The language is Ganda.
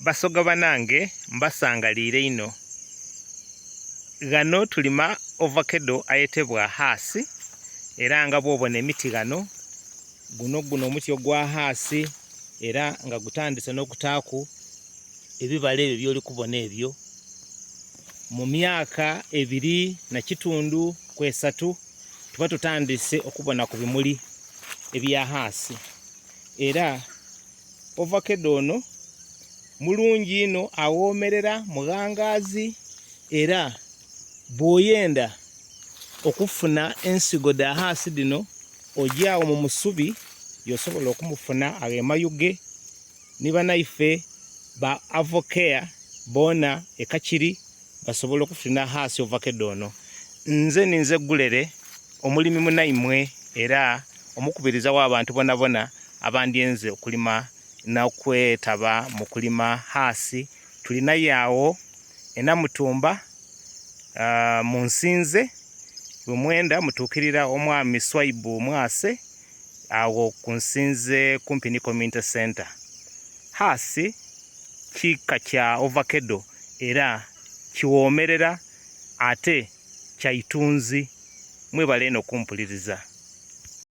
Basoga Banange mbasangalire ino. Gano tulima ovacado ayetebwa hasi era nga bwobona emiti gano guno omuti ogwa hasi era nga gutandise n'okutaaku ebibala ebyo byoli kubona ebyo mu myaka 2.3 kwesatu tuba tutandise okubona ku bimuli ebya hasi. Era ovacado ono mulungi ino awomerera mugangazi era bwoyenda okufuna ensigo da hasi dino ojyawo mu musubi yosobola okumufuna agemayuge niba naife ba avocare bona ekachiri basobola okufuna hasi ovacado ono. Nze ninze gulere omulimi munaimwe era omukubiriza w'abantu bonabona abandyenze okulima na kwetaba mu kulima hasi. Tulina yawo enamutumba mu nsinze bumwenda mutukirira omwami Swaibu mwase awo ku nsinze kumpi ni community center. Hasi kika kya ovacado era kiwomerera ate kya itunzi. Mwebale no kumpuliriza.